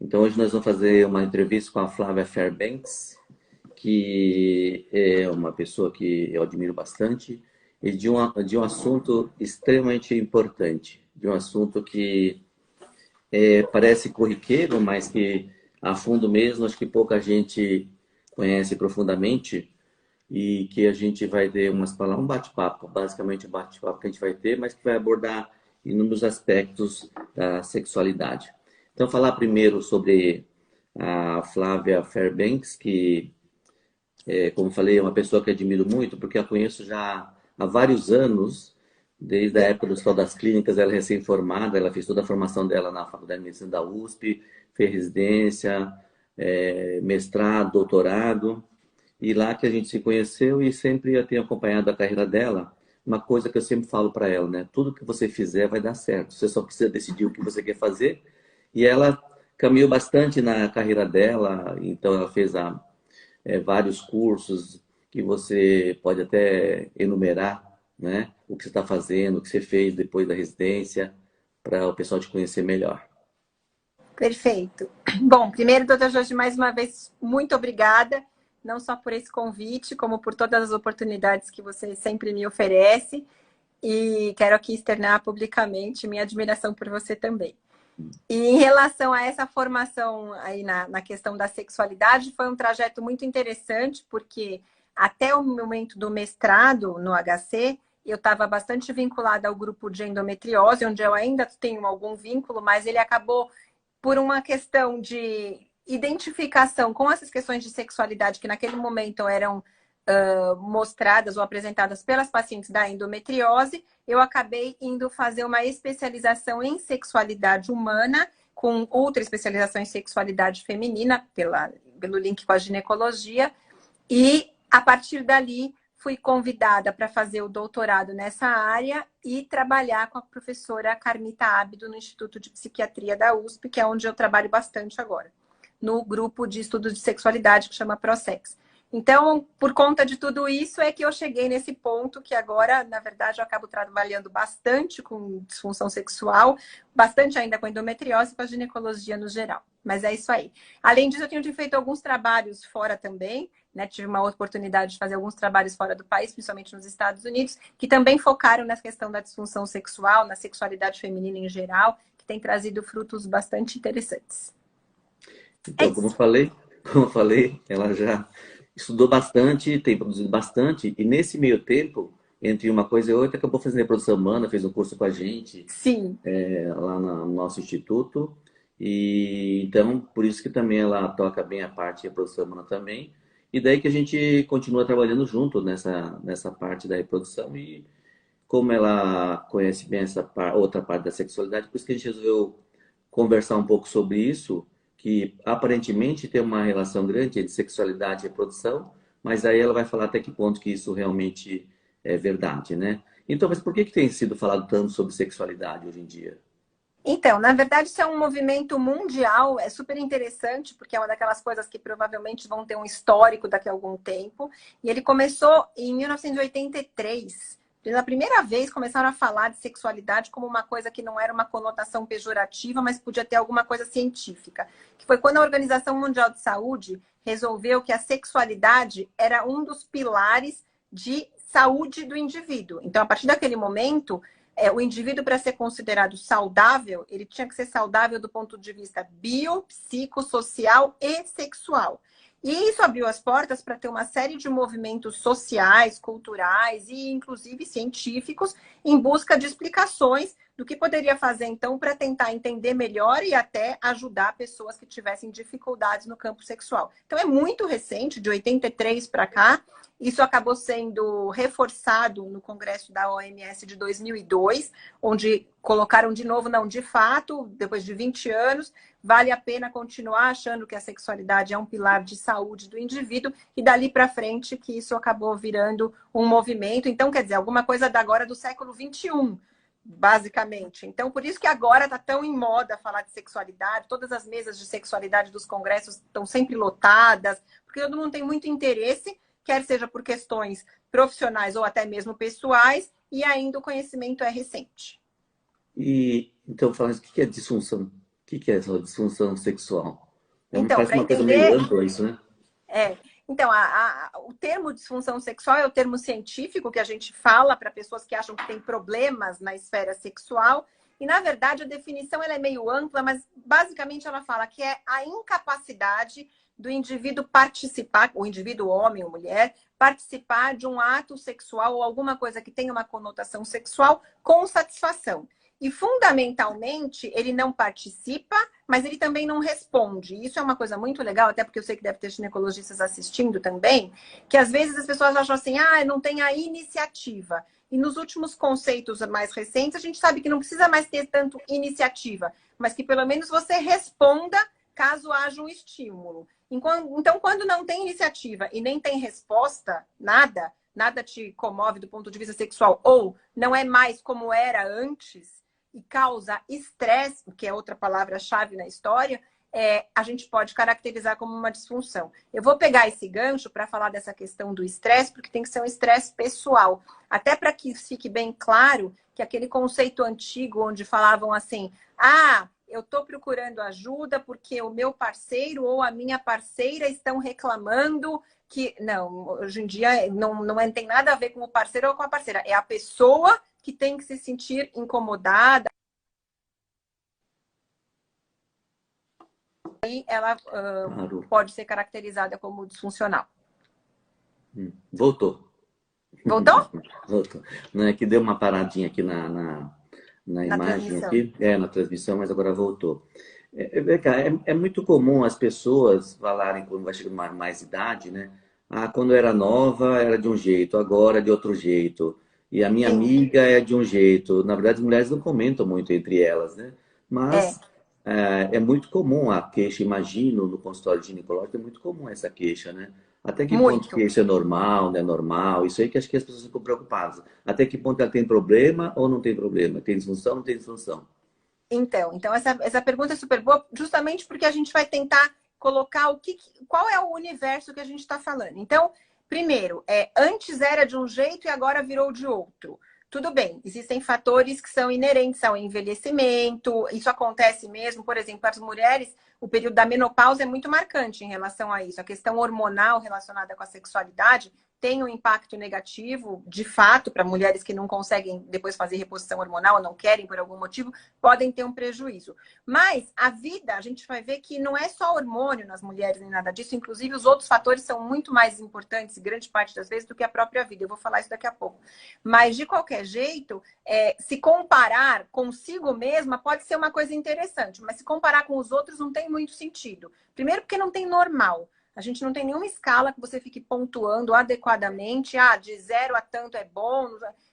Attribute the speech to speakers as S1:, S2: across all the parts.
S1: Então hoje nós vamos fazer uma entrevista com a Flávia Fairbanks, que é uma pessoa que eu admiro bastante, e de um assunto extremamente importante, de um assunto que parece corriqueiro, mas que a fundo mesmo, acho que pouca gente conhece profundamente, e que a gente vai ter umas palavras, um bate-papo, basicamente um bate-papo que a gente vai ter, mas que vai abordar inúmeros aspectos da sexualidade. Então, falar primeiro sobre a Flávia Fairbanks, que, como falei, é uma pessoa que admiro muito, porque a conheço já há vários anos, desde a época do Hospital das Clínicas, ela é recém-formada, ela fez toda a formação dela na Faculdade de Medicina da USP, fez residência, mestrado, doutorado, e lá que a gente se conheceu e sempre eu tenho acompanhado a carreira dela. Uma coisa que eu sempre falo para ela, né? Tudo que você fizer vai dar certo. Você só precisa decidir o que você quer fazer. E ela caminhou bastante na carreira dela, então ela fez vários cursos que você pode até enumerar, né? O que você está fazendo, o que você fez depois da residência, para o pessoal te conhecer melhor.
S2: Perfeito. Bom, primeiro, doutor Jorge, mais uma vez, muito obrigada, não só por esse convite, como por todas as oportunidades que você sempre me oferece. E quero aqui externar publicamente minha admiração por você também. E em relação a essa formação aí na questão da sexualidade, foi um trajeto muito interessante, porque até o momento do mestrado no HC, eu estava bastante vinculada ao grupo de endometriose, onde eu ainda tenho algum vínculo, mas ele acabou por uma questão de identificação com essas questões de sexualidade que naquele momento eram mostradas ou apresentadas pelas pacientes da endometriose, eu acabei indo fazer uma especialização em sexualidade humana, com outra especialização em sexualidade feminina, pelo link com a ginecologia, e a partir dali fui convidada para fazer o doutorado nessa área e trabalhar com a professora Carmita Ábido no Instituto de Psiquiatria da USP, que é onde eu trabalho bastante agora, no grupo de estudos de sexualidade que chama ProSex. Então, por conta de tudo isso, é que eu cheguei nesse ponto que agora, na verdade, eu acabo trabalhando bastante com disfunção sexual, bastante ainda com endometriose e com a ginecologia no geral. Mas é isso aí. Além disso, eu tenho feito alguns trabalhos fora também, né? Tive uma oportunidade de fazer alguns trabalhos fora do país, principalmente nos Estados Unidos, que também focaram nessa questão da disfunção sexual, na sexualidade feminina em geral, que tem trazido frutos bastante interessantes. É
S1: Então, como eu
S2: isso.
S1: falei, como eu falei, ela já estudou bastante, tem produzido bastante, e nesse meio tempo, entre uma coisa e outra, acabou fazendo reprodução humana, fez um curso com a gente,
S2: Sim.
S1: lá no nosso instituto, e então, por isso que também ela toca bem a parte de reprodução humana também, e daí que a gente continua trabalhando junto nessa parte da reprodução, e como ela conhece bem essa outra parte da sexualidade, por isso que a gente resolveu conversar um pouco sobre isso, que aparentemente tem uma relação grande entre sexualidade e reprodução, mas aí ela vai falar até que ponto que isso realmente é verdade, né? Então, mas por que tem sido falado tanto sobre sexualidade hoje em dia?
S2: Então, na verdade, isso é um movimento mundial, é super interessante, porque é uma daquelas coisas que provavelmente vão ter um histórico daqui a algum tempo. E ele começou em 1983. Pela primeira vez, começaram a falar de sexualidade como uma coisa que não era uma conotação pejorativa, mas podia ter alguma coisa científica. Que foi quando a Organização Mundial de Saúde resolveu que a sexualidade era um dos pilares de saúde do indivíduo. Então, a partir daquele momento, o indivíduo, para ser considerado saudável, ele tinha que ser saudável do ponto de vista biopsicossocial e sexual. E isso abriu as portas para ter uma série de movimentos sociais, culturais e, inclusive, científicos em busca de explicações do que poderia fazer, então, para tentar entender melhor e até ajudar pessoas que tivessem dificuldades no campo sexual. Então, é muito recente, de 83 para cá. Isso acabou sendo reforçado no Congresso da OMS de 2002, onde colocaram de novo, não, de fato, depois de 20 anos, vale a pena continuar achando que a sexualidade é um pilar de saúde do indivíduo, e dali para frente que isso acabou virando um movimento. Então, quer dizer, alguma coisa da agora do século XXI, basicamente. Então, por isso que agora está tão em moda falar de sexualidade, todas as mesas de sexualidade dos congressos estão sempre lotadas, porque todo mundo tem muito interesse, quer seja por questões profissionais ou até mesmo pessoais, e ainda o conhecimento é recente.
S1: E então, falando, o que é disfunção? O que é essa disfunção sexual?
S2: Então,
S1: Parece
S2: para
S1: uma coisa meio
S2: entender,
S1: ampla isso, né?
S2: é, então, o termo disfunção sexual é o termo científico que a gente fala para pessoas que acham que tem problemas na esfera sexual. E, na verdade, a definição ela é meio ampla, mas basicamente ela fala que é a incapacidade do indivíduo participar, o indivíduo homem ou mulher, participar de um ato sexual ou alguma coisa que tenha uma conotação sexual com satisfação. E, fundamentalmente, ele não participa, mas ele também não responde. Isso é uma coisa muito legal, até porque eu sei que deve ter ginecologistas assistindo também, que às vezes as pessoas acham assim, não tem a iniciativa. E nos últimos conceitos mais recentes, a gente sabe que não precisa mais ter tanto iniciativa, mas que pelo menos você responda caso haja um estímulo. Então, quando não tem iniciativa e nem tem resposta, nada te comove do ponto de vista sexual, ou não é mais como era antes, e causa estresse, que é outra palavra-chave na história, a gente pode caracterizar como uma disfunção. Eu vou pegar esse gancho para falar dessa questão do estresse, porque tem que ser um estresse pessoal. Até para que fique bem claro que aquele conceito antigo onde falavam assim, eu estou procurando ajuda porque o meu parceiro ou a minha parceira estão reclamando que... Não, hoje em dia não tem nada a ver com o parceiro ou com a parceira. É a pessoa que tem que se sentir incomodada. Aí ela pode ser caracterizada como disfuncional.
S1: Voltou.
S2: Voltou?
S1: Voltou. Não, é que deu uma paradinha aqui na imagem, aqui, na transmissão, mas agora voltou. É muito comum as pessoas falarem, quando vai chegando mais idade, né? Quando eu era nova era de um jeito, agora é de outro jeito. E a minha amiga é de um jeito. Na verdade, as mulheres não comentam muito entre elas, né? Mas é muito comum a queixa, imagino, no consultório ginecológico, é muito comum essa queixa, né? Até que ponto que isso é normal, não é normal? Isso aí que acho que as pessoas ficam preocupadas. Até que ponto ela tem problema ou não tem problema? Tem disfunção ou não tem disfunção?
S2: Então essa pergunta é super boa, justamente porque a gente vai tentar colocar qual é o universo que a gente está falando. Então, primeiro, antes era de um jeito e agora virou de outro. Tudo bem, existem fatores que são inerentes ao envelhecimento, isso acontece mesmo, por exemplo, para as mulheres, o período da menopausa é muito marcante em relação a isso. A questão hormonal relacionada com a sexualidade tem um impacto negativo, de fato, para mulheres que não conseguem depois fazer reposição hormonal, ou não querem por algum motivo, podem ter um prejuízo. Mas a vida, a gente vai ver que não é só hormônio nas mulheres nem nada disso, inclusive os outros fatores são muito mais importantes, grande parte das vezes, do que a própria vida. Eu vou falar isso daqui a pouco. Mas, de qualquer jeito, se comparar consigo mesma pode ser uma coisa interessante, mas se comparar com os outros não tem muito sentido. Primeiro porque não tem normal. A gente não tem nenhuma escala que você fique pontuando adequadamente. De 0 a tanto é bom.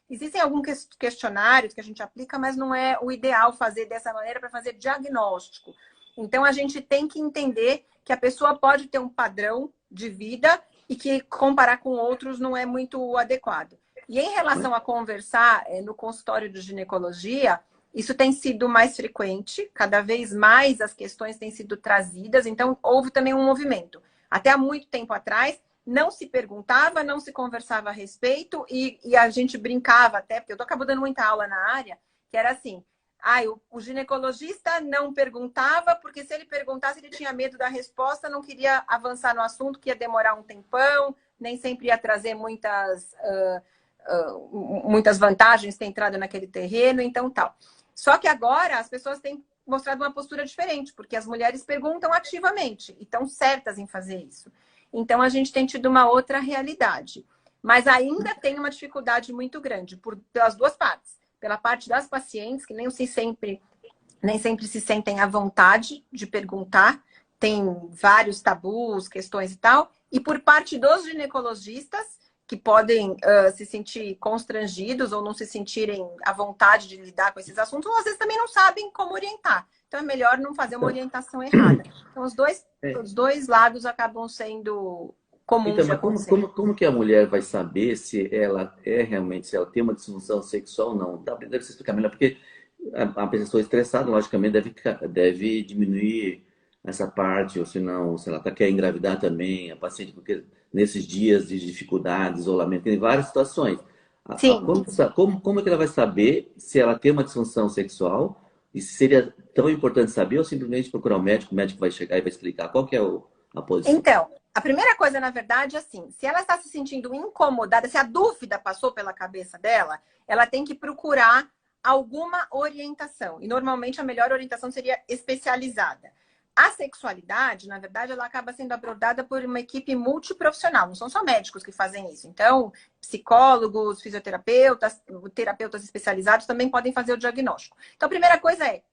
S2: Existem alguns questionários que a gente aplica, mas não é o ideal fazer dessa maneira para fazer diagnóstico. Então, a gente tem que entender que a pessoa pode ter um padrão de vida e que comparar com outros não é muito adequado. E em relação a conversar no consultório de ginecologia, isso tem sido mais frequente, cada vez mais as questões têm sido trazidas, então houve também um movimento. Até há muito tempo atrás, não se perguntava, não se conversava a respeito e a gente brincava até, porque eu acabo dando muita aula na área, que era assim, o ginecologista não perguntava, porque se ele perguntasse, ele tinha medo da resposta, não queria avançar no assunto, que ia demorar um tempão, nem sempre ia trazer muitas vantagens ter entrado naquele terreno, então tal. Só que agora as pessoas têm mostrado uma postura diferente, porque as mulheres perguntam ativamente e estão certas em fazer isso. Então, a gente tem tido uma outra realidade. Mas ainda tem uma dificuldade muito grande, pelas duas partes. Pela parte das pacientes, que nem sempre se sentem à vontade de perguntar, tem vários tabus, questões e tal, e por parte dos ginecologistas, que podem se sentir constrangidos ou não se sentirem à vontade de lidar com esses assuntos, ou às vezes também não sabem como orientar. Então é melhor não fazer uma orientação errada. Então os dois lados acabam sendo comuns de acontecer.
S1: Mas como que a mulher vai saber se ela realmente, se ela tem uma disfunção sexual ou não? Deve se explicar melhor, porque a pessoa estressada, logicamente, deve diminuir essa parte, ou se não, se ela quer engravidar também, a paciente, porque nesses dias de dificuldade, isolamento, tem várias situações.
S2: Sim.
S1: Como é que ela vai saber se ela tem uma disfunção sexual E seria tão importante saber ou simplesmente procurar o médico vai chegar e vai explicar qual que é a posição?
S2: Então, a primeira coisa, na verdade, é assim, se ela está se sentindo incomodada, se a dúvida passou pela cabeça dela, ela tem que procurar alguma orientação. E normalmente a melhor orientação seria especializada. A sexualidade, na verdade, ela acaba sendo abordada por uma equipe multiprofissional. Não são só médicos que fazem isso. Então, psicólogos, fisioterapeutas, terapeutas especializados também podem fazer o diagnóstico. Então, a primeira coisa é,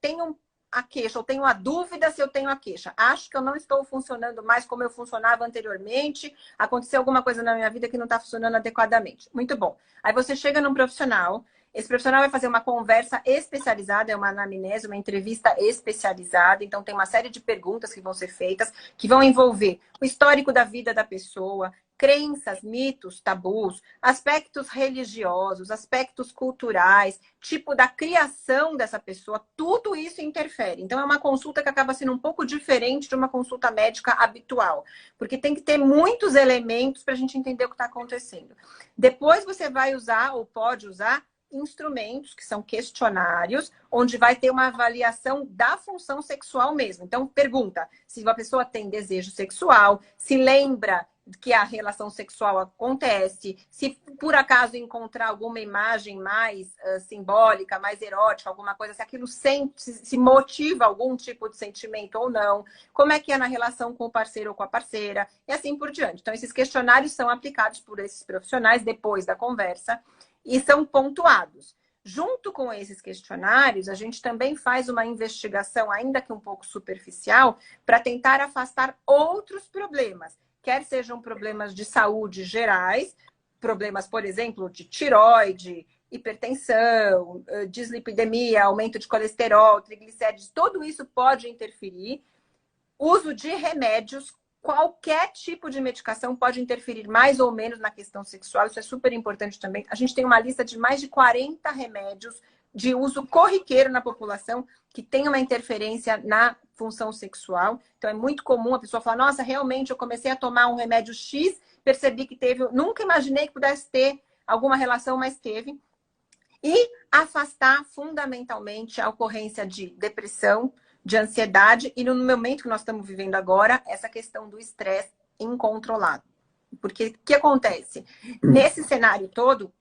S2: a queixa, eu tenho a dúvida se eu tenho a queixa. Acho que eu não estou funcionando mais como eu funcionava anteriormente. Aconteceu alguma coisa na minha vida que não está funcionando adequadamente. Muito bom. Aí você chega num profissional. Esse profissional vai fazer uma conversa especializada, é uma anamnese, uma entrevista especializada. Então, tem uma série de perguntas que vão ser feitas, que vão envolver o histórico da vida da pessoa, crenças, mitos, tabus, aspectos religiosos, aspectos culturais, tipo da criação dessa pessoa, tudo isso interfere. Então, é uma consulta que acaba sendo um pouco diferente de uma consulta médica habitual, porque tem que ter muitos elementos para a gente entender o que está acontecendo. Depois você vai usar, ou pode usar, instrumentos, que são questionários, onde vai ter uma avaliação da função sexual mesmo. Então, pergunta se a pessoa tem desejo sexual, se lembra que a relação sexual acontece, se por acaso encontrar alguma imagem mais simbólica, mais erótica, alguma coisa, se aquilo se motiva algum tipo de sentimento ou não, como é que é na relação com o parceiro ou com a parceira, e assim por diante. Então, esses questionários são aplicados por esses profissionais depois da conversa e são pontuados. Junto com esses questionários, a gente também faz uma investigação, ainda que um pouco superficial, para tentar afastar outros problemas, quer sejam problemas de saúde gerais, problemas, por exemplo, de tireoide, hipertensão, dislipidemia, aumento de colesterol, triglicérides, tudo isso pode interferir. Uso de remédios, qualquer tipo de medicação pode interferir mais ou menos na questão sexual, isso é super importante também. A gente tem uma lista de mais de 40 remédios de uso corriqueiro na população que tem uma interferência na função sexual. Então, é muito comum a pessoa falar, nossa, realmente eu comecei a tomar um remédio X, percebi que teve, nunca imaginei que pudesse ter alguma relação, mas teve. E afastar fundamentalmente a ocorrência de depressão, de ansiedade e no momento que nós estamos vivendo agora, essa questão do estresse incontrolado. Porque o que acontece? Nesse cenário todo,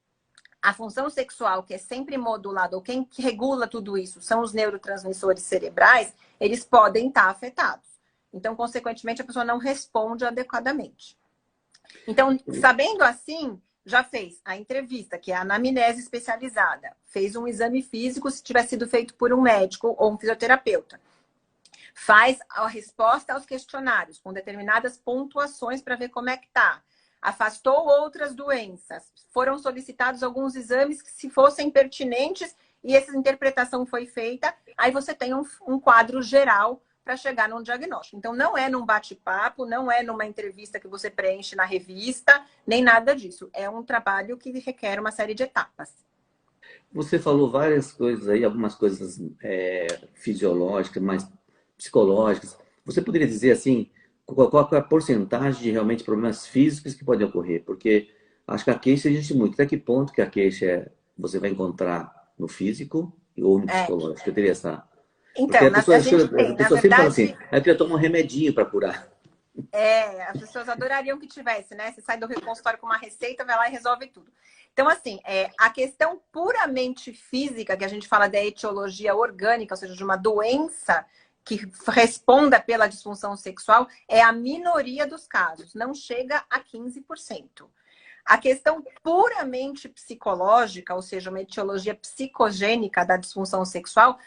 S2: a função sexual, que é sempre modulada, ou quem regula tudo isso são os neurotransmissores cerebrais, eles podem estar afetados. Então, consequentemente, a pessoa não responde adequadamente. Então, sabendo assim, já fez a entrevista, que é a anamnese especializada, fez um exame físico se tiver sido feito por um médico ou um fisioterapeuta. Faz a resposta aos questionários, com determinadas pontuações para ver como é que tá. Afastou outras doenças. Foram solicitados alguns exames que, se fossem pertinentes, e essa interpretação foi feita, aí você tem um quadro geral para chegar num diagnóstico. Então, não é num bate-papo, não é numa entrevista que você preenche na revista, nem nada disso. É um trabalho que requer uma série de etapas.
S1: Você falou várias coisas aí, algumas coisas fisiológicas, mais psicológicas. Você poderia dizer assim, qual é a porcentagem de realmente problemas físicos que podem ocorrer? Porque acho que a queixa existe muito. Até que ponto que a queixa você vai encontrar no físico ou no psicológico? Eu teria essa... Porque
S2: Então, a gente tem,
S1: a
S2: na
S1: pessoa sempre fala assim,
S2: verdade...
S1: eu queria tomar um remedinho para curar.
S2: As pessoas adorariam que tivesse, né? Você sai do consultório com uma receita, vai lá e resolve tudo. Então, assim, a questão puramente física, que a gente fala da etiologia orgânica, ou seja, de uma doença que responda pela disfunção sexual, é a minoria dos casos, não chega a 15%. A questão puramente psicológica, ou seja, uma etiologia psicogênica da disfunção sexual,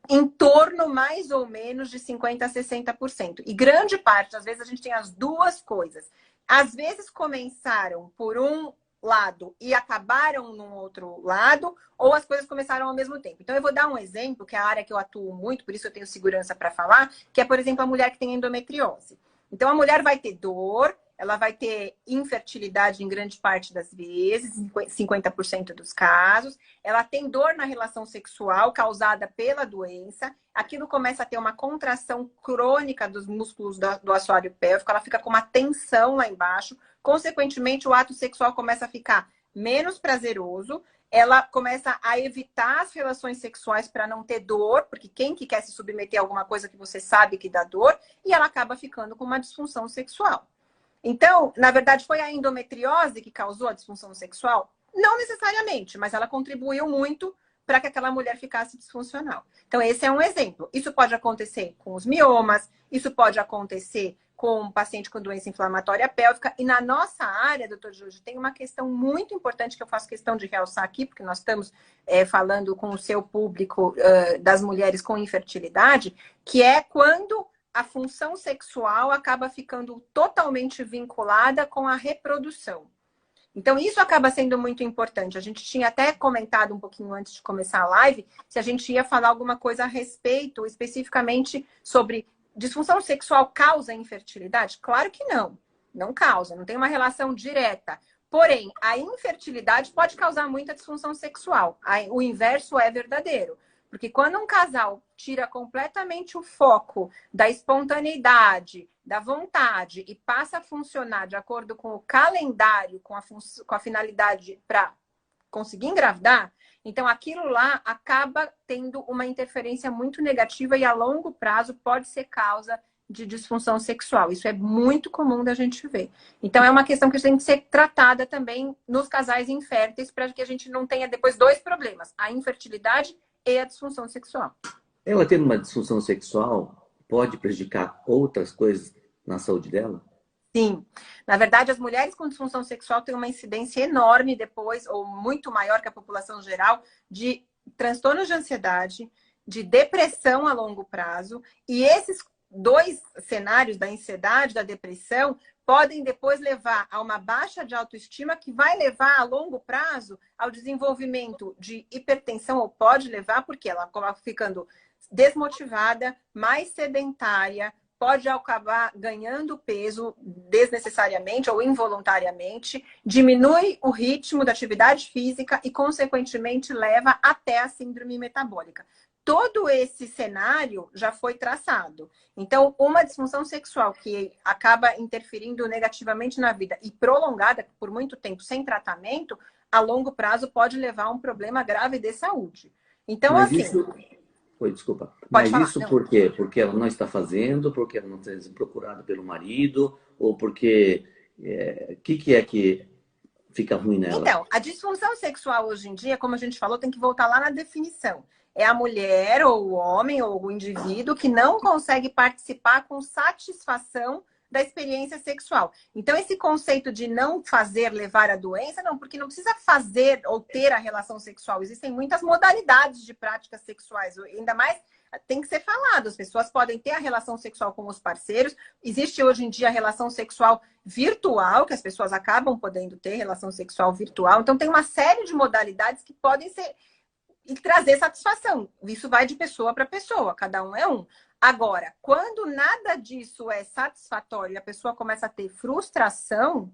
S2: em torno mais ou menos de 50% a 60%. E grande parte, às vezes, a gente tem as duas coisas. Às vezes começaram por um lado e acabaram num outro lado, ou as coisas começaram ao mesmo tempo. Então, eu vou dar um exemplo, que é a área que eu atuo muito, por isso eu tenho segurança para falar, que é, por exemplo, a mulher que tem endometriose. Então, a mulher vai ter dor, ela vai ter infertilidade em grande parte das vezes, 50% dos casos. Ela tem dor na relação sexual causada pela doença. Aquilo começa a ter uma contração crônica dos músculos do assoalho pélvico. Ela fica com uma tensão lá embaixo. Consequentemente, o ato sexual começa a ficar menos prazeroso. ela começa a evitar as relações sexuais para não ter dor, porque quem que quer se submeter a alguma coisa que você sabe que dá dor, e ela acaba ficando com uma disfunção sexual. Então, na verdade, foi a endometriose que causou a disfunção sexual? Não necessariamente, mas ela contribuiu muito para que aquela mulher ficasse disfuncional. Então, esse é um exemplo. Isso pode acontecer com os miomas, isso pode acontecer com um paciente com doença inflamatória pélvica. E na nossa área, doutor Jorge, tem uma questão muito importante que eu faço questão de realçar aqui, porque nós estamos falando com o seu público das mulheres com infertilidade, que é quando a função sexual acaba ficando totalmente vinculada com a reprodução. Então, isso acaba sendo muito importante. A gente tinha até comentado um pouquinho antes de começar a live se a gente ia falar alguma coisa a respeito, especificamente sobre disfunção sexual causa infertilidade? Claro que não. Não causa, não tem uma relação direta. Porém, a infertilidade pode causar muita disfunção sexual. O inverso é verdadeiro. Porque quando um casal tira completamente o foco da espontaneidade, da vontade e passa a funcionar de acordo com o calendário, com a finalidade para conseguir engravidar, então aquilo lá acaba tendo uma interferência muito negativa e a longo prazo pode ser causa de disfunção sexual. Isso é muito comum da gente ver. Então é uma questão que tem que ser tratada também nos casais inférteis para que a gente não tenha depois dois problemas, a infertilidade e a disfunção sexual.
S1: Ela tendo uma disfunção sexual pode prejudicar outras coisas na saúde dela?
S2: Sim. Na verdade, as mulheres com disfunção sexual têm uma incidência enorme depois, ou muito maior que a população geral, de transtornos de ansiedade, de depressão a longo prazo. E esses dois cenários da ansiedade, da depressão, podem depois levar a uma baixa de autoestima que vai levar a longo prazo ao desenvolvimento de hipertensão, ou pode levar, porque ela acaba ficando desmotivada, mais sedentária, pode acabar ganhando peso desnecessariamente ou involuntariamente, diminui o ritmo da atividade física e, consequentemente, leva até a síndrome metabólica. Todo esse cenário já foi traçado. Então, uma disfunção sexual que acaba interferindo negativamente na vida e prolongada por muito tempo sem tratamento, a longo prazo pode levar a um problema grave de saúde. Então,
S1: Mas
S2: assim...
S1: isso... Oi, desculpa.
S2: Pode
S1: Mas
S2: falar.
S1: isso
S2: Não.
S1: por quê? Porque ela não está fazendo, porque ela não está sendo procurada pelo marido, ou porque... que é que fica ruim nela?
S2: Então, a disfunção sexual hoje em dia, como a gente falou, tem que voltar lá na definição. É a mulher, ou o homem, ou o indivíduo que não consegue participar com satisfação da experiência sexual. Então, esse conceito de não fazer levar a doença, não, porque não precisa fazer ou ter a relação sexual. Existem muitas modalidades de práticas sexuais, ainda mais tem que ser falado. As pessoas podem ter a relação sexual com os parceiros. Existe hoje em dia a relação sexual virtual, que as pessoas acabam podendo ter relação sexual virtual. Então, tem uma série de modalidades que podem ser e trazer satisfação. Isso vai de pessoa para pessoa, cada um é um. Agora, quando nada disso é satisfatório e a pessoa começa a ter frustração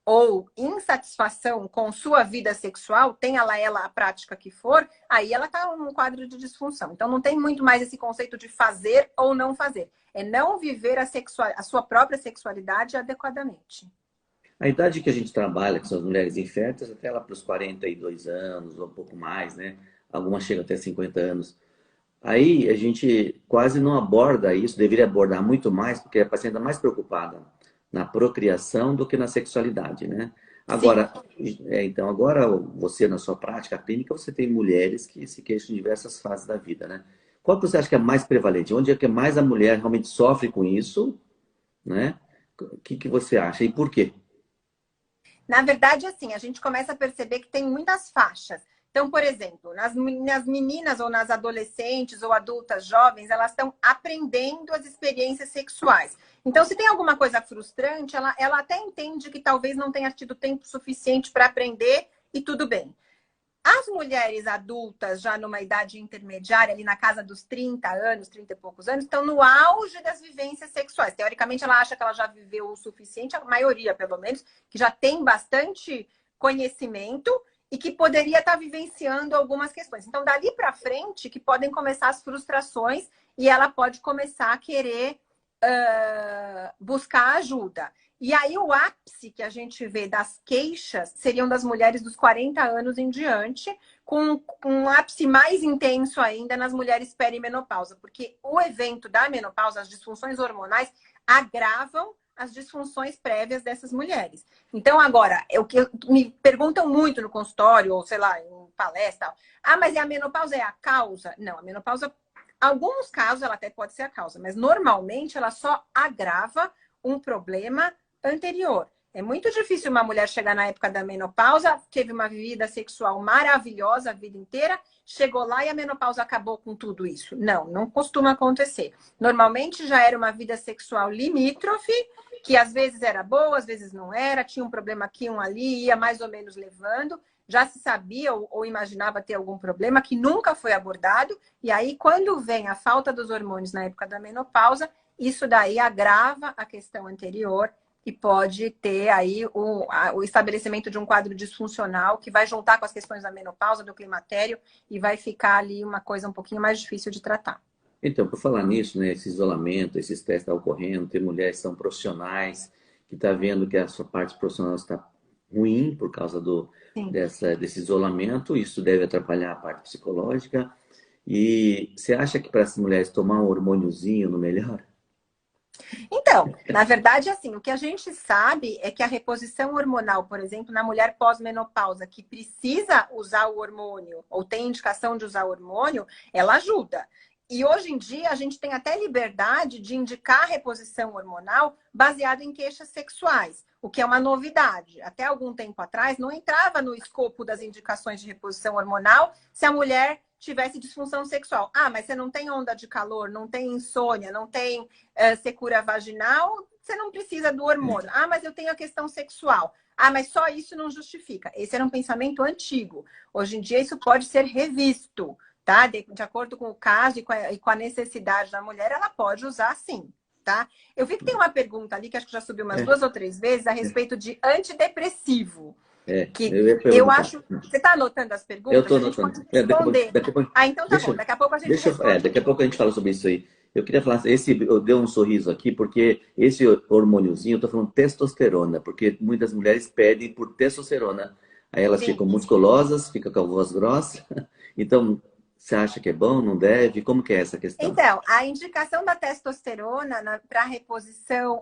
S2: ou insatisfação com sua vida sexual, tenha ela a prática que for, aí ela está num quadro de disfunção. Então, não tem muito mais esse conceito de fazer ou não fazer. É não viver a sua própria sexualidade adequadamente.
S1: A idade que a gente trabalha, que são as mulheres inférteis, até lá para os 42 anos, ou um pouco mais, né? Algumas chegam até 50 anos. Aí a gente quase não aborda isso, deveria abordar muito mais, porque a paciente está mais preocupada na procriação do que na sexualidade, né? Agora, então, agora você na sua prática clínica, você tem mulheres que se queixam em diversas fases da vida, né? Qual que você acha que é mais prevalente? Onde é que mais a mulher realmente sofre com isso, né? O que você acha e por quê?
S2: Na verdade, assim, a gente começa a perceber que tem muitas faixas. Então, por exemplo, nas meninas ou nas adolescentes ou adultas jovens, elas estão aprendendo as experiências sexuais. Então, se tem alguma coisa frustrante, ela até entende que talvez não tenha tido tempo suficiente para aprender e tudo bem. As mulheres adultas, já numa idade intermediária, ali na casa dos 30 anos, 30 e poucos anos, estão no auge das vivências sexuais. Teoricamente, ela acha que ela já viveu o suficiente, a maioria, pelo menos, que já tem bastante conhecimento e que poderia estar vivenciando algumas questões. Então, dali para frente, que podem começar as frustrações e ela pode começar a querer buscar ajuda. E aí o ápice que a gente vê das queixas seriam das mulheres dos 40 anos em diante, com um ápice mais intenso ainda nas mulheres perimenopausa, porque o evento da menopausa, as disfunções hormonais, agravam as disfunções prévias dessas mulheres. Então, agora, o que me perguntam muito no consultório, ou sei lá, em palestra, mas a menopausa é a causa? Não, a menopausa, em alguns casos, ela até pode ser a causa, mas normalmente ela só agrava um problema anterior. É muito difícil uma mulher chegar na época da menopausa, teve uma vida sexual maravilhosa a vida inteira, chegou lá e a menopausa acabou com tudo isso. Não, não costuma acontecer. Normalmente já era uma vida sexual limítrofe, que às vezes era boa, às vezes não era, tinha um problema aqui, um ali, ia mais ou menos levando. Já se sabia ou imaginava ter algum problema que nunca foi abordado. E aí, quando vem a falta dos hormônios na época da menopausa, isso daí agrava a questão anterior e pode ter aí o estabelecimento de um quadro disfuncional que vai juntar com as questões da menopausa, do climatério, e vai ficar ali uma coisa um pouquinho mais difícil de tratar.
S1: Então, por falar nisso, né, esse isolamento, esses testes estão ocorrendo, tem mulheres que são profissionais, que estão vendo que a sua parte profissional está ruim por causa desse isolamento, isso deve atrapalhar a parte psicológica. E você acha que para essas mulheres tomar um hormôniozinho não melhora?
S2: Então, na verdade, assim, o que a gente sabe é que a reposição hormonal, por exemplo, na mulher pós-menopausa que precisa usar o hormônio ou tem indicação de usar o hormônio, ela ajuda. E hoje em dia a gente tem até liberdade de indicar a reposição hormonal baseada em queixas sexuais, o que é uma novidade. Até algum tempo atrás não entrava no escopo das indicações de reposição hormonal se a mulher tivesse disfunção sexual. Mas você não tem onda de calor, não tem insônia, não tem secura vaginal, você não precisa do hormônio. Mas eu tenho a questão sexual. Mas só isso não justifica. Esse era um pensamento antigo. Hoje em dia isso pode ser revisto. Tá? De acordo com o caso e com a necessidade da mulher, ela pode usar sim, tá? Eu vi que tem uma pergunta ali, que acho que já subiu umas 2 ou 3 vezes, a respeito de antidepressivo. Que eu acho... Você está anotando as perguntas?
S1: Eu estou anotando.
S2: Daqui a pouco... então tá bom. Daqui a pouco a gente responde.
S1: Daqui a pouco a gente fala sobre isso aí. Eu queria falar, eu dei um sorriso aqui, porque esse hormôniozinho, eu estou falando testosterona, porque muitas mulheres pedem por testosterona. Aí elas ficam musculosas, ficam com a voz grossa. Então... Você acha que é bom, não deve? Como que é essa questão?
S2: Então, a indicação da testosterona para reposição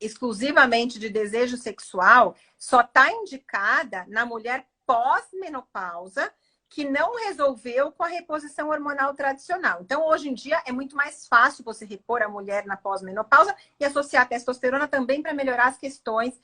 S2: exclusivamente de desejo sexual só está indicada na mulher pós-menopausa que não resolveu com a reposição hormonal tradicional. Então, hoje em dia, é muito mais fácil você repor a mulher na pós-menopausa e associar a testosterona também para melhorar as questões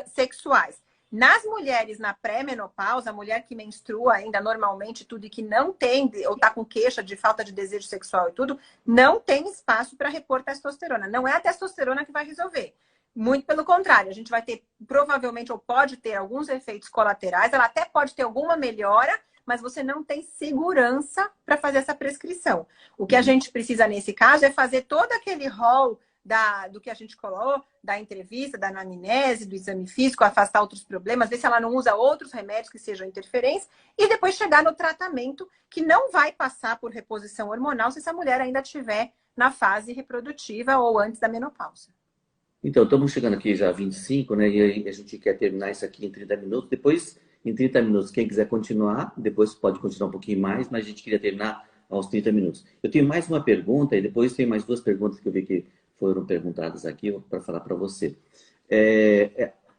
S2: sexuais. Nas mulheres na pré-menopausa, a mulher que menstrua ainda normalmente tudo e que não tem, ou está com queixa de falta de desejo sexual e tudo, não tem espaço para repor testosterona. Não é a testosterona que vai resolver. Muito pelo contrário, a gente vai ter provavelmente ou pode ter alguns efeitos colaterais, ela até pode ter alguma melhora, mas você não tem segurança para fazer essa prescrição. O que a gente precisa nesse caso é fazer todo aquele rol do que a gente falou, da entrevista, da anamnese, do exame físico, afastar outros problemas, ver se ela não usa outros remédios que sejam interferência e depois chegar no tratamento que não vai passar por reposição hormonal se essa mulher ainda estiver na fase reprodutiva ou antes da menopausa.
S1: Então, estamos chegando aqui já a 25, né? E a gente quer terminar isso aqui em 30 minutos. Depois, em 30 minutos, quem quiser continuar, depois pode continuar um pouquinho mais, mas a gente queria terminar aos 30 minutos. Eu tenho mais uma pergunta e depois tem mais 2 perguntas que eu vi que foram perguntadas aqui para falar para você.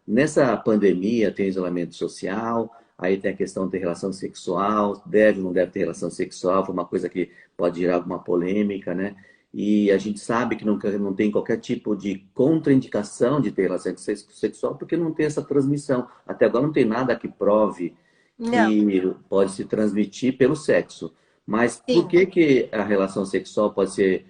S1: Nessa pandemia tem isolamento social, aí tem a questão de ter relação sexual, deve ou não deve ter relação sexual, foi uma coisa que pode gerar alguma polêmica, né? E a gente sabe que não tem qualquer tipo de contraindicação de ter relação sexual, porque não tem essa transmissão. Até agora não tem nada que prove que pode se transmitir pelo sexo. Mas por que a relação sexual pode ser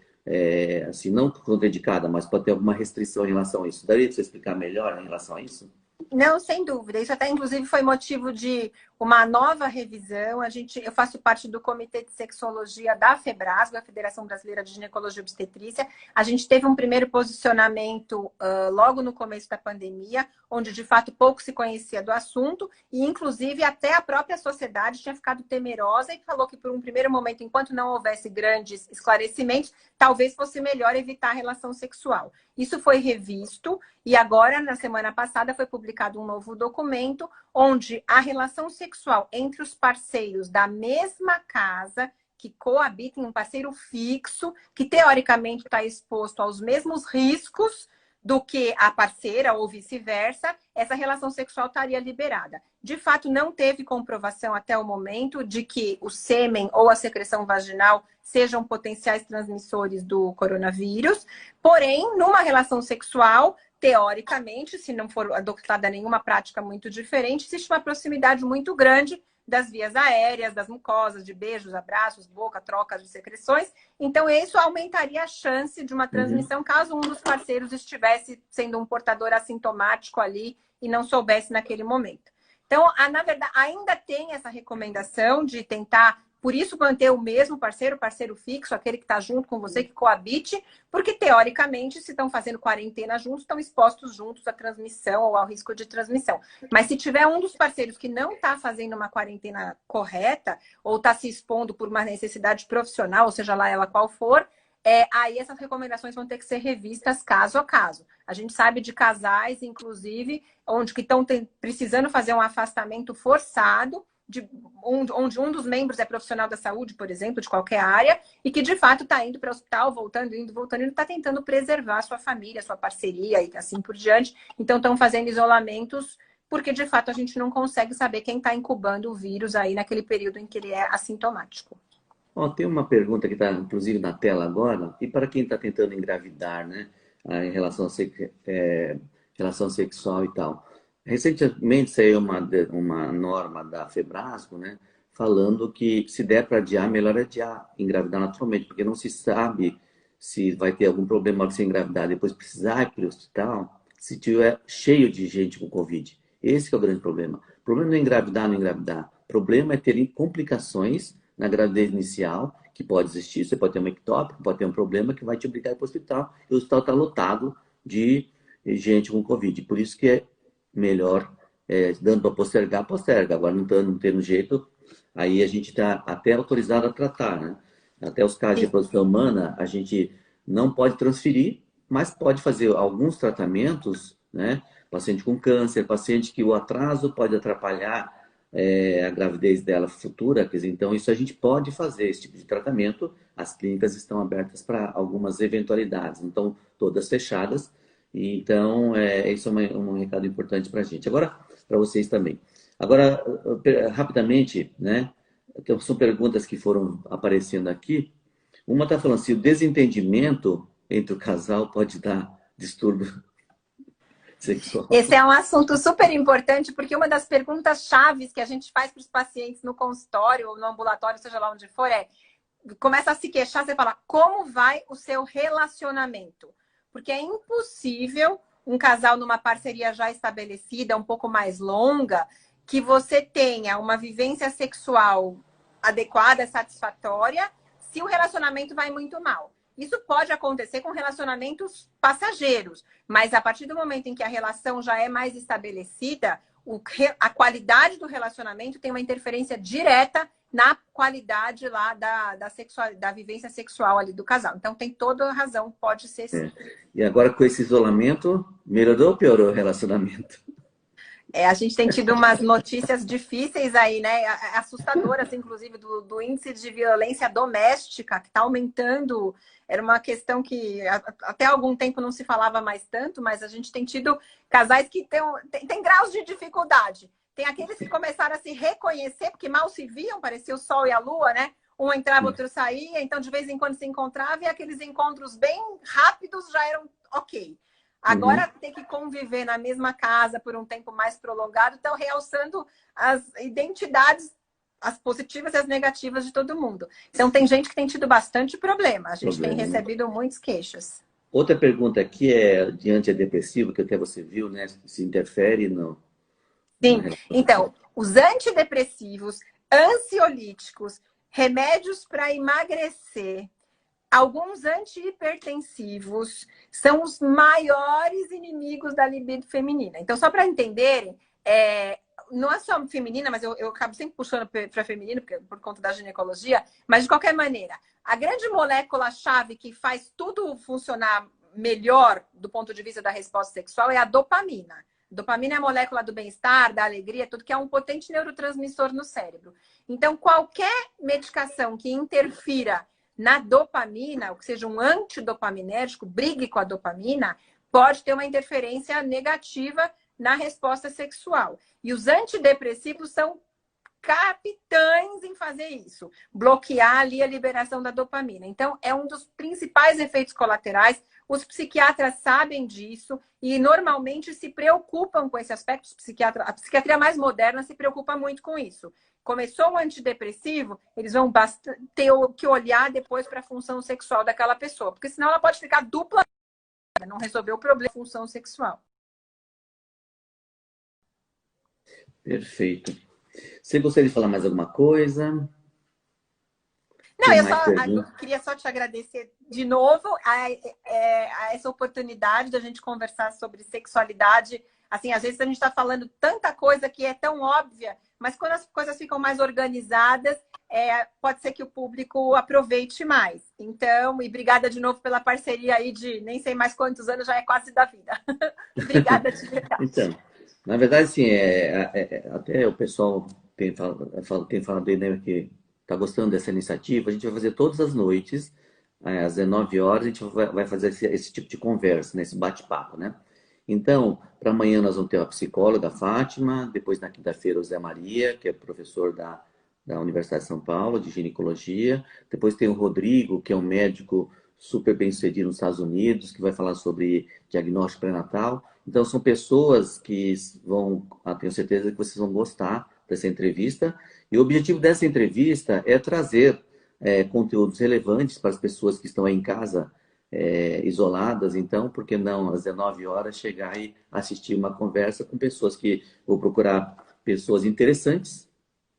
S1: assim, não contraindicada, mas pode ter alguma restrição em relação a isso? Daria para você explicar melhor em relação a isso?
S2: Não, sem dúvida. Isso até, inclusive, foi motivo de uma nova revisão. Eu faço parte do Comitê de Sexologia da FEBRASGO, a Federação Brasileira de Ginecologia e Obstetrícia. A gente teve um primeiro posicionamento logo no começo da pandemia, onde de fato pouco se conhecia do assunto, e inclusive até a própria sociedade tinha ficado temerosa e falou que por um primeiro momento, enquanto não houvesse grandes esclarecimentos, talvez fosse melhor evitar a relação sexual. Isso foi revisto e agora, na semana passada, foi publicado um novo documento onde a relação sexual entre os parceiros da mesma casa, que coabitam, um parceiro fixo, que teoricamente está exposto aos mesmos riscos do que a parceira ou vice-versa, essa relação sexual estaria liberada. De fato, não teve comprovação até o momento de que o sêmen ou a secreção vaginal sejam potenciais transmissores do coronavírus. Porém, numa relação sexual, teoricamente, se não for adotada nenhuma prática muito diferente, existe uma proximidade muito grande das vias aéreas, das mucosas, de beijos, abraços, boca, trocas de secreções. Então, isso aumentaria a chance de uma transmissão caso um dos parceiros estivesse sendo um portador assintomático ali e não soubesse naquele momento. Então, na verdade, ainda tem essa recomendação de tentar, por isso, manter o mesmo parceiro, parceiro fixo, aquele que está junto com você, que coabite, porque, teoricamente, se estão fazendo quarentena juntos, estão expostos juntos à transmissão ou ao risco de transmissão. Mas se tiver um dos parceiros que não está fazendo uma quarentena correta, ou está se expondo por uma necessidade profissional, ou seja lá ela qual for, aí essas recomendações vão ter que ser revistas caso a caso. A gente sabe de casais, inclusive, onde que estão precisando fazer um afastamento forçado, onde um dos membros é profissional da saúde, por exemplo, de qualquer área, e que de fato está indo para o hospital, voltando, indo, voltando, e está tentando preservar a sua família, a sua parceria e assim por diante. Então estão fazendo isolamentos, porque de fato a gente não consegue saber quem está incubando o vírus aí naquele período em que ele é assintomático.
S1: Tem uma pergunta que está, inclusive, na tela agora, e para quem está tentando engravidar, né, em relação sexual e tal. Recentemente saiu uma norma da FEBRASGO, né, falando que se der para adiar, melhor adiar, engravidar naturalmente, porque não se sabe se vai ter algum problema na hora de se engravidar, depois precisar ir para o hospital, se tiver cheio de gente com Covid. Esse que é o grande problema. O problema não é engravidar, não engravidar. O problema é ter complicações na gravidez inicial, que pode existir. Você pode ter uma ectópica, pode ter um problema que vai te obrigar a ir para o hospital. E o hospital está lotado de gente com Covid. Por isso que é melhor, dando para postergar, posterga. Agora, não tendo jeito, aí a gente está até autorizado a tratar, né? Até os casos de reprodução humana, a gente não pode transferir, mas pode fazer alguns tratamentos, né? Paciente com câncer, paciente que o atraso pode atrapalhar a gravidez dela futura, quer dizer, então isso a gente pode fazer, esse tipo de tratamento. As clínicas estão abertas para algumas eventualidades, não estão todas fechadas, e então isso é um recado importante para a gente. Agora, para vocês também. Agora, rapidamente, né, são perguntas que foram aparecendo aqui. Uma está falando se o desentendimento entre o casal pode dar distúrbio sexual.
S2: Esse é um assunto super importante, porque uma das perguntas chaves que a gente faz para os pacientes no consultório ou no ambulatório, seja lá onde for, começa a se queixar, você fala, como vai o seu relacionamento? Porque é impossível um casal numa parceria já estabelecida, um pouco mais longa, que você tenha uma vivência sexual adequada, satisfatória, se o relacionamento vai muito mal. Isso pode acontecer com relacionamentos passageiros, mas a partir do momento em que a relação já é mais estabelecida, a qualidade do relacionamento tem uma interferência direta na qualidade lá da vivência sexual ali do casal. Então tem toda a razão, pode ser sim.
S1: E agora com esse isolamento, melhorou ou piorou o relacionamento?
S2: A gente tem tido umas notícias difíceis aí, né? Assustadoras, inclusive, do índice de violência doméstica, que está aumentando. Era uma questão que até algum tempo não se falava mais tanto, mas a gente tem tido casais que têm graus de dificuldade. Tem aqueles que começaram a se reconhecer, porque mal se viam, parecia o sol e a lua, né? Um entrava, outro saía, então de vez em quando se encontrava, e aqueles encontros bem rápidos já eram ok. Agora ter que conviver na mesma casa por um tempo mais prolongado, estão realçando as identidades, as positivas e as negativas de todo mundo. Então tem gente que tem tido bastante problema. A gente tem recebido muitas queixas.
S1: Outra pergunta aqui é de antidepressivo, que até você viu, né? Se interfere
S2: Sim, então, os antidepressivos, ansiolíticos, remédios para emagrecer, alguns antihipertensivos são os maiores inimigos da libido feminina. Então, só para entenderem, não é só feminina, mas eu acabo sempre puxando para feminino por conta da ginecologia, mas de qualquer maneira, a grande molécula-chave que faz tudo funcionar melhor do ponto de vista da resposta sexual é a dopamina. Dopamina é a molécula do bem-estar, da alegria, tudo que é um potente neurotransmissor no cérebro. Então, qualquer medicação que interfira na dopamina, ou que seja um antidopaminérgico, brigue com a dopamina, pode ter uma interferência negativa na resposta sexual. E os antidepressivos são capitães em fazer isso, bloquear ali a liberação da dopamina. Então, é um dos principais efeitos colaterais. Os psiquiatras sabem disso e normalmente se preocupam com esse aspecto. A psiquiatria mais moderna se preocupa muito com isso. Começou o antidepressivo, eles vão ter que olhar depois para a função sexual daquela pessoa, porque senão ela pode ficar dupla, não resolver o problema da função sexual.
S1: Perfeito. Você gostaria de falar mais alguma coisa?
S2: Não, eu queria só te agradecer de novo a essa oportunidade da gente conversar sobre sexualidade. Assim, às vezes a gente está falando tanta coisa que é tão óbvia, mas quando as coisas ficam mais organizadas, pode ser que o público aproveite mais. Então, e obrigada de novo pela parceria aí de nem sei mais quantos anos, já é quase da vida. Obrigada de verdade.
S1: Então, na verdade, sim, até o pessoal tem falado aí, né, que está gostando dessa iniciativa. A gente vai fazer todas as noites, às 19 horas, a gente vai fazer esse tipo de conversa, né, esse bate-papo, né? Então, para amanhã nós vamos ter a psicóloga Fátima, depois na quinta-feira o Zé Maria, que é professor da Universidade de São Paulo, de ginecologia. Depois tem o Rodrigo, que é um médico super bem-sucedido nos Estados Unidos, que vai falar sobre diagnóstico pré-natal. Então, são pessoas que tenho certeza que vocês vão gostar dessa entrevista. E o objetivo dessa entrevista é trazer conteúdos relevantes para as pessoas que estão aí em casa, isoladas. Então, por que não, às 19 horas, chegar e assistir uma conversa com pessoas que vou procurar pessoas interessantes,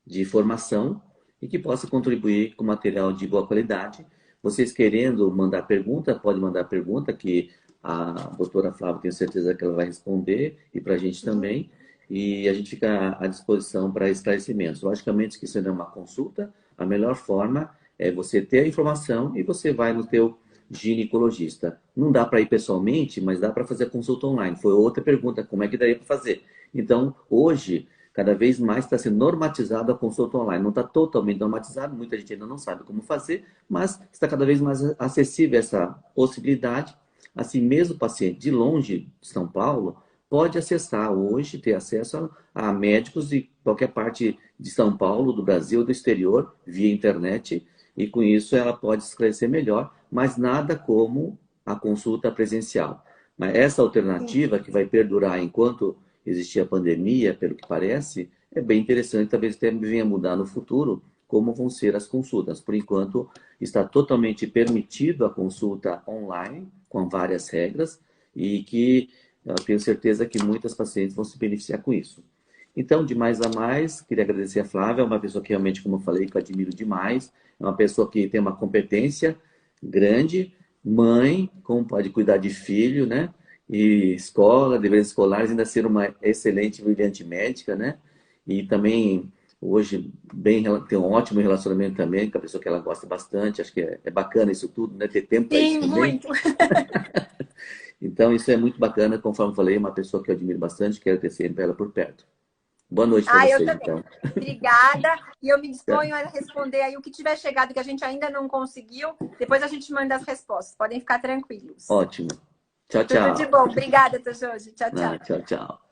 S1: de formação, e que possam contribuir com material de boa qualidade. Vocês querendo mandar pergunta, pode mandar pergunta, que a doutora Flávia, tenho certeza que ela vai responder, e para a gente também. E a gente fica à disposição para esclarecimentos. Logicamente que isso não é uma consulta, a melhor forma é você ter a informação e você vai no teu ginecologista. Não dá para ir pessoalmente, mas dá para fazer a consulta online. Foi outra pergunta, como é que daria para fazer? Então, hoje, cada vez mais está sendo normatizado a consulta online. Não está totalmente normatizado, muita gente ainda não sabe como fazer, mas está cada vez mais acessível essa possibilidade. Assim, mesmo o paciente de longe de São Paulo pode acessar hoje, ter acesso a médicos de qualquer parte de São Paulo, do Brasil, do exterior, via internet, e com isso ela pode esclarecer melhor, mas nada como a consulta presencial. Mas essa alternativa, que vai perdurar enquanto existir a pandemia, pelo que parece, é bem interessante, talvez até venha mudar no futuro como vão ser as consultas. Por enquanto, está totalmente permitido a consulta online, com várias regras, e que eu tenho certeza que muitas pacientes vão se beneficiar com isso. Então, de mais a mais, queria agradecer a Flávia, é uma pessoa que realmente, como eu falei, que eu admiro demais, é uma pessoa que tem uma competência grande, mãe, como pode cuidar de filho, né? E escola, deveres escolares, ainda ser uma excelente, brilhante médica, né? E também, hoje, tem um ótimo relacionamento também com a pessoa que ela gosta bastante, acho que é bacana isso tudo, né? Ter tempo para isso também.
S2: Muito!
S1: Então, isso é muito bacana, conforme eu falei, uma pessoa que eu admiro bastante, quero ter sempre ela por perto. Boa noite para vocês,
S2: eu também.
S1: então.
S2: Obrigada. E eu me disponho a responder aí o que tiver chegado que a gente ainda não conseguiu. Depois a gente manda as respostas. Podem ficar tranquilos.
S1: Ótimo. Tchau, tchau.
S2: Tudo de bom. Obrigada, Tojoji. Tchau, tchau.
S1: Tchau, tchau.